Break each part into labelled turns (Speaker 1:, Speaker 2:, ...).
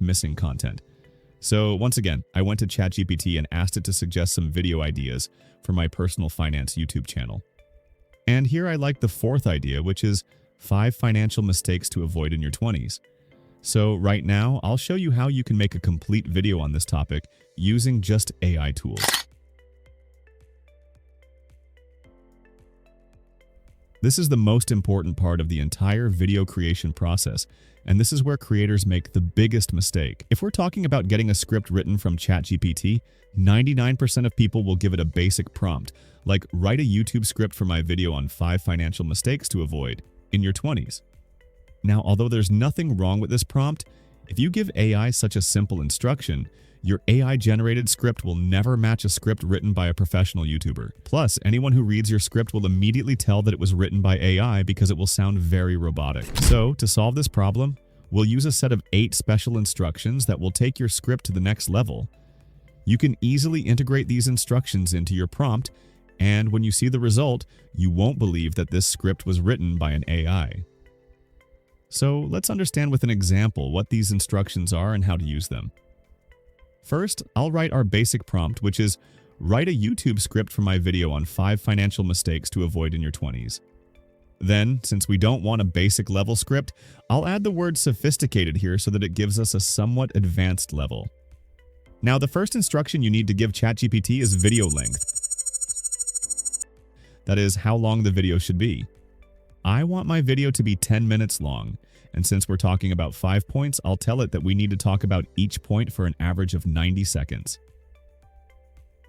Speaker 1: with missing content. So once again, I went to ChatGPT and asked it to suggest some video ideas for my personal finance YouTube channel. And here I like the fourth idea, which is 5 financial mistakes to avoid in your 20s. So right now, I'll show you how you can make a complete video on this topic using just AI tools. This is the most important part of the entire video creation process, and this is where creators make the biggest mistake. If we're talking about getting a script written from ChatGPT, 99% of people will give it a basic prompt, like write a YouTube script for my video on 5 financial mistakes to avoid in your 20s. Now, although there's nothing wrong with this prompt, if you give AI such a simple instruction, your AI-generated script will never match a script written by a professional YouTuber. Plus, anyone who reads your script will immediately tell that it was written by AI because it will sound very robotic. So, to solve this problem, we'll use a set of 8 special instructions that will take your script to the next level. You can easily integrate these instructions into your prompt, and when you see the result, you won't believe that this script was written by an AI. So, let's understand with an example what these instructions are and how to use them. First, I'll write our basic prompt, which is write a YouTube script for my video on 5 financial mistakes to avoid in your 20s. Then, since we don't want a basic level script, I'll add the word sophisticated here so that it gives us a somewhat advanced level. Now, the first instruction you need to give ChatGPT is video length. That is, how long the video should be. I want my video to be 10 minutes long. And since we're talking about 5 points, I'll tell it that we need to talk about each point for an average of 90 seconds.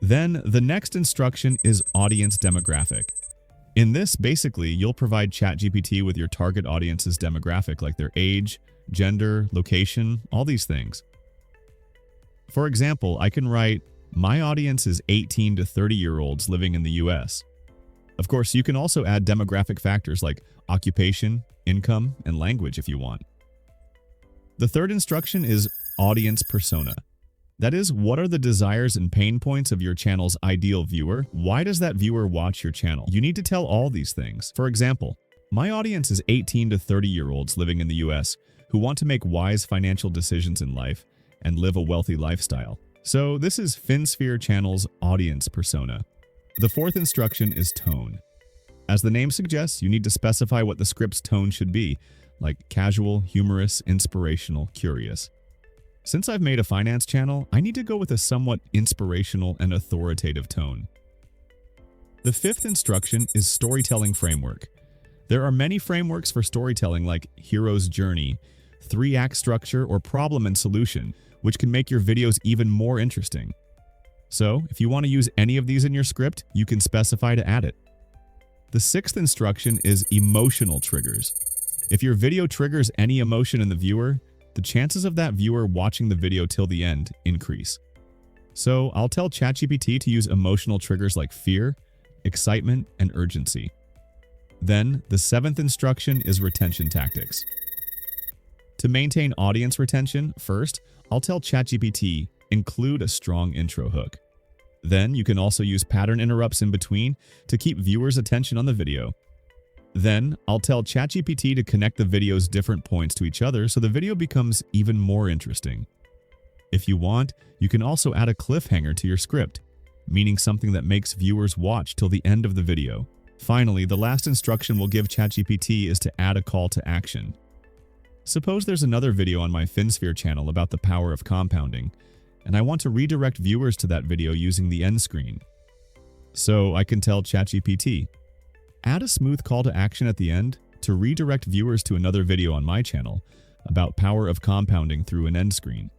Speaker 1: Then, the next instruction is audience demographic. In this, basically, you'll provide ChatGPT with your target audience's demographic, like their age, gender, location, all these things. For example, I can write, my audience is 18 to 30-year-olds living in the US. Of course, you can also add demographic factors like occupation, income, and language if you want. The third instruction is audience persona. That is, what are the desires and pain points of your channel's ideal viewer? Why does that viewer watch your channel? You need to tell all these things. For example, my audience is 18 to 30-year-olds living in the US who want to make wise financial decisions in life and live a wealthy lifestyle. So this is FinSphere channel's audience persona. The fourth instruction is tone. As the name suggests, you need to specify what the script's tone should be, like casual, humorous, inspirational, curious. Since I've made a finance channel, I need to go with a somewhat inspirational and authoritative tone. The fifth instruction is storytelling framework. There are many frameworks for storytelling like hero's journey, 3-act structure, or problem and solution, which can make your videos even more interesting. So, if you want to use any of these in your script, you can specify to add it. The sixth instruction is emotional triggers. If your video triggers any emotion in the viewer, the chances of that viewer watching the video till the end increase. So, I'll tell ChatGPT to use emotional triggers like fear, excitement, and urgency. Then, the seventh instruction is retention tactics. To maintain audience retention, first, I'll tell ChatGPT, include a strong intro hook. Then you can also use pattern interrupts in between to keep viewers' attention on the video. Then I'll tell ChatGPT to connect the video's different points to each other so the video becomes even more interesting. If you want, you can also add a cliffhanger to your script, meaning something that makes viewers watch till the end of the video. Finally, the last instruction we'll give ChatGPT is to add a call to action. Suppose there's another video on my FinSphere channel about the power of compounding, and I want to redirect viewers to that video using the end screen. So I can tell ChatGPT, add a smooth call to action at the end to redirect viewers to another video on my channel about power of compounding through an end screen.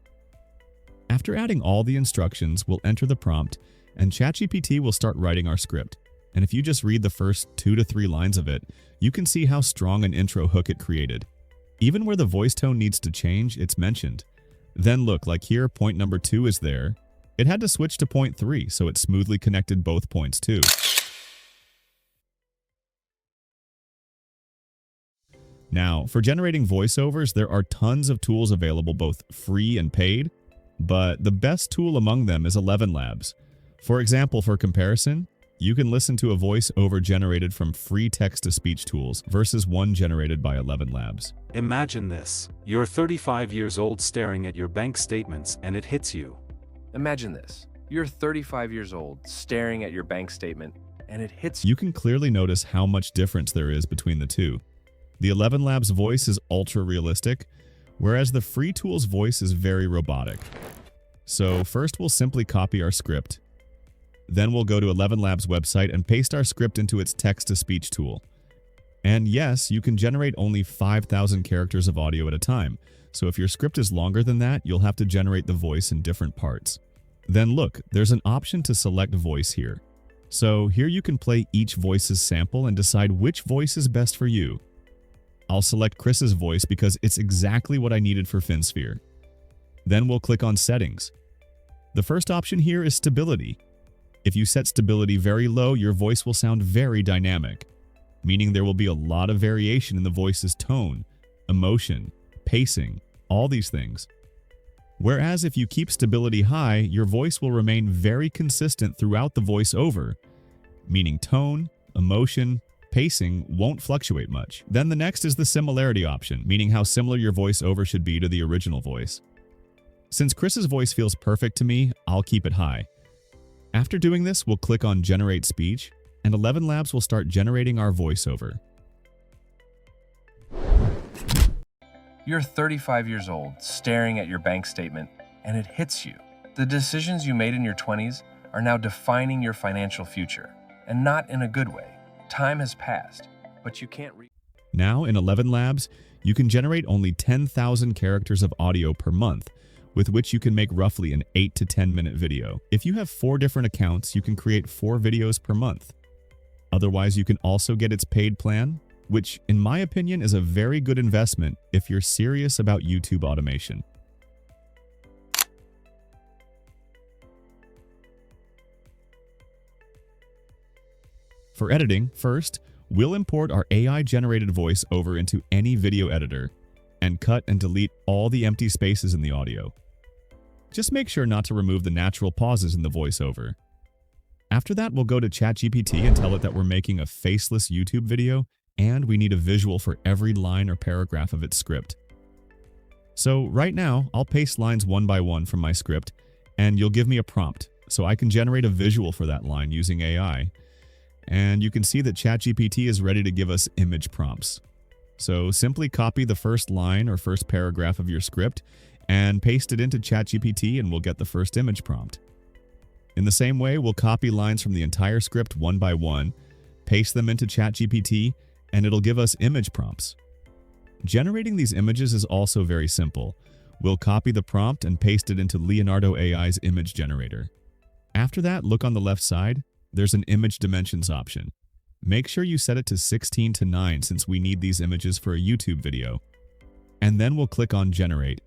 Speaker 1: After adding all the instructions, we'll enter the prompt, and ChatGPT will start writing our script. And if you just read the first 2 to 3 lines of it, you can see how strong an intro hook it created. Even where the voice tone needs to change, it's mentioned. Then look, like here, point number 2 is there. It had to switch to point 3, so it smoothly connected both points too. Now, for generating voiceovers, there are tons of tools available, both free and paid, but the best tool among them is ElevenLabs. For example, for comparison, you can listen to a voiceover generated from free text-to-speech tools versus one generated by ElevenLabs.
Speaker 2: Imagine this. You're 35 years old staring at your bank statements and it hits you.
Speaker 3: Imagine this. You're 35 years old staring at your bank statement and it hits you.
Speaker 1: You can clearly notice how much difference there is between the two. The ElevenLabs voice is ultra-realistic, whereas the free tool's voice is very robotic. So first we'll simply copy our script. Then we'll go to ElevenLabs website and paste our script into its text-to-speech tool. And yes, you can generate only 5,000 characters of audio at a time, so if your script is longer than that, you'll have to generate the voice in different parts. Then look, there's an option to select voice here. So here you can play each voice's sample and decide which voice is best for you. I'll select Chris's voice because it's exactly what I needed for FinSphere. Then we'll click on Settings. The first option here is Stability. If you set stability very low, your voice will sound very dynamic, meaning there will be a lot of variation in the voice's tone, emotion, pacing, all these things. Whereas if you keep stability high, your voice will remain very consistent throughout the voiceover, meaning tone, emotion, pacing won't fluctuate much. Then the next is the similarity option, meaning how similar your voiceover should be to the original voice. Since Chris's voice feels perfect to me, I'll keep it high. After doing this, we'll click on Generate Speech, and ElevenLabs will start generating our voiceover.
Speaker 3: You're 35 years old, staring at your bank statement, and it hits you. The decisions you made in your 20s are now defining your financial future, and not in a good way. Time has passed, but you can't
Speaker 1: Now, in ElevenLabs, you can generate only 10,000 characters of audio per month, with which you can make roughly an 8 to 10 minute video. If you have 4 different accounts, you can create 4 videos per month. Otherwise, you can also get its paid plan, which in my opinion is a very good investment if you're serious about YouTube automation. For editing, first, we'll import our AI-generated voice over into any video editor and cut and delete all the empty spaces in the audio. Just make sure not to remove the natural pauses in the voiceover. After that, we'll go to ChatGPT and tell it that we're making a faceless YouTube video and we need a visual for every line or paragraph of its script. So right now, I'll paste lines one by one from my script and you'll give me a prompt so I can generate a visual for that line using AI. And you can see that ChatGPT is ready to give us image prompts. So simply copy the first line or first paragraph of your script and paste it into ChatGPT and we'll get the first image prompt. In the same way, we'll copy lines from the entire script one by one, paste them into ChatGPT, and it'll give us image prompts. Generating these images is also very simple. We'll copy the prompt and paste it into Leonardo AI's image generator. After that, look on the left side. There's an image dimensions option. Make sure you set it to 16:9 since we need these images for a YouTube video. And then we'll click on Generate.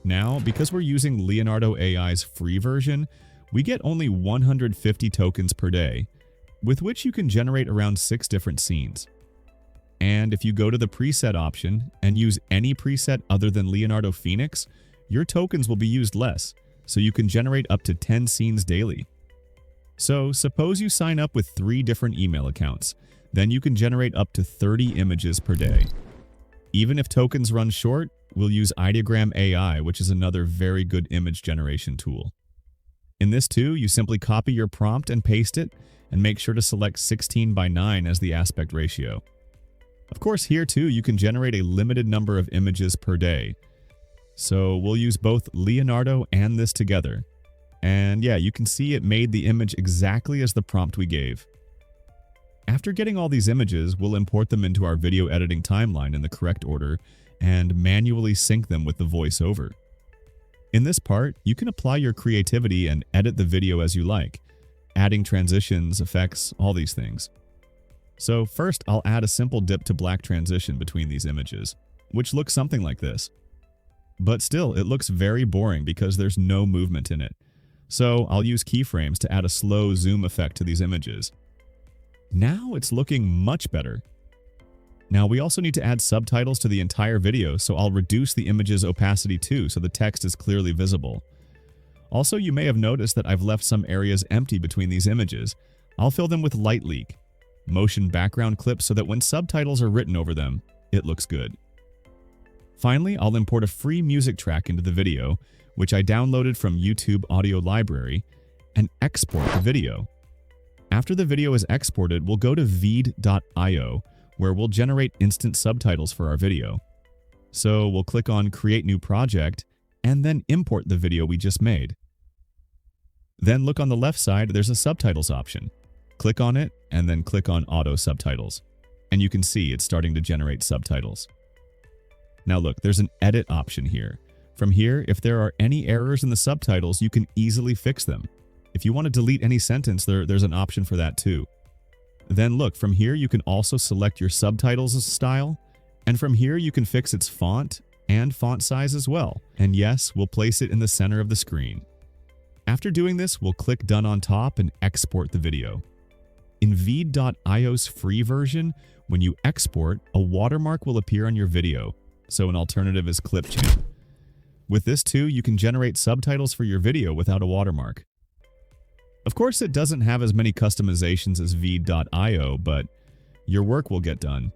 Speaker 1: Now, because we're using Leonardo AI's free version, we get only 150 tokens per day, with which you can generate around 6 different scenes. And if you go to the preset option and use any preset other than Leonardo Phoenix, your tokens will be used less, so you can generate up to 10 scenes daily. So suppose you sign up with 3 different email accounts, then you can generate up to 30 images per day. Even if tokens run short, we'll use Ideogram AI, which is another very good image generation tool. In this too, you simply copy your prompt and paste it, and make sure to select 16:9 as the aspect ratio. Of course, here too, you can generate a limited number of images per day. So we'll use both Leonardo and this together. And yeah, you can see it made the image exactly as the prompt we gave. After getting all these images, we'll import them into our video editing timeline in the correct order and manually sync them with the voiceover. In this part, you can apply your creativity and edit the video as you like, adding transitions, effects, all these things. So first, I'll add a simple dip to black transition between these images, which looks something like this. But still, it looks very boring because there's no movement in it. So I'll use keyframes to add a slow zoom effect to these images. Now it's looking much better. Now we also need to add subtitles to the entire video, so I'll reduce the image's opacity too so the text is clearly visible. Also, you may have noticed that I've left some areas empty between these images. I'll fill them with light leak, motion background clips so that when subtitles are written over them, it looks good. Finally, I'll import a free music track into the video, which I downloaded from YouTube Audio Library, and export the video. After the video is exported, we'll go to Veed.io, where we'll generate instant subtitles for our video. So we'll click on Create New Project, and then import the video we just made. Then look on the left side, there's a subtitles option. Click on it, and then click on Auto Subtitles. And you can see it's starting to generate subtitles. Now look, there's an edit option here. From here, if there are any errors in the subtitles, you can easily fix them. If you want to delete any sentence, there's an option for that too. Then look, from here you can also select your subtitles style, and from here you can fix its font and font size as well. And yes, we'll place it in the center of the screen. After doing this, we'll click Done on top and export the video. In Veed.io's free version, when you export, a watermark will appear on your video, so an alternative is clipchamp. With this too, you can generate subtitles for your video without a watermark. Of course, it doesn't have as many customizations as Veed.io, but your work will get done.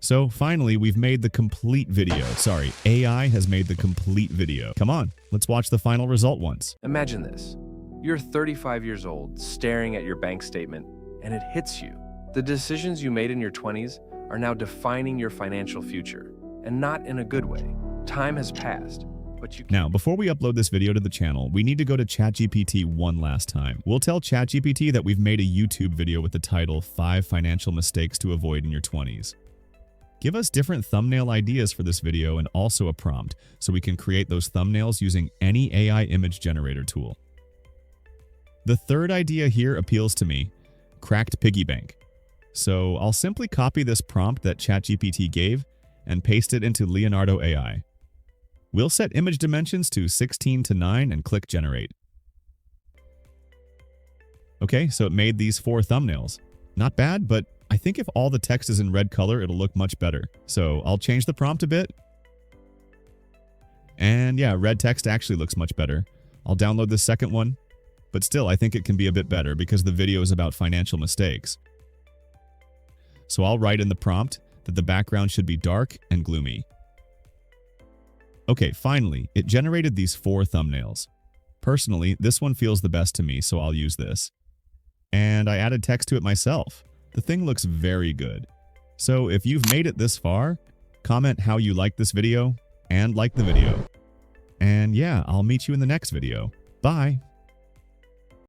Speaker 1: So finally, we've made the complete video. Sorry, AI has made the complete video. Come on, let's watch the final result once.
Speaker 3: Imagine this. You're 35 years old, staring at your bank statement, and it hits you. The decisions you made in your 20s are now defining your financial future, and not in a good way. Time has passed, but you
Speaker 1: Now, before we upload this video to the channel, we need to go to ChatGPT one last time. We'll tell ChatGPT that we've made a YouTube video with the title 5 Financial Mistakes to Avoid in Your 20s. Give us different thumbnail ideas for this video and also a prompt, so we can create those thumbnails using any AI image generator tool. The third idea here appeals to me, cracked piggy bank. So I'll simply copy this prompt that ChatGPT gave and paste it into Leonardo AI. We'll set image dimensions to 16:9 and click Generate. Okay, so it made these 4 thumbnails. Not bad, but I think if all the text is in red color, it'll look much better. So I'll change the prompt a bit. And yeah, red text actually looks much better. I'll download the second one, but still I think it can be a bit better because the video is about financial mistakes. So I'll write in the prompt that the background should be dark and gloomy. Okay, finally, it generated these 4 thumbnails. Personally, this one feels the best to me, so I'll use this. And I added text to it myself. The thing looks very good. So if you've made it this far, comment how you like this video and like the video. And yeah, I'll meet you in the next video. Bye!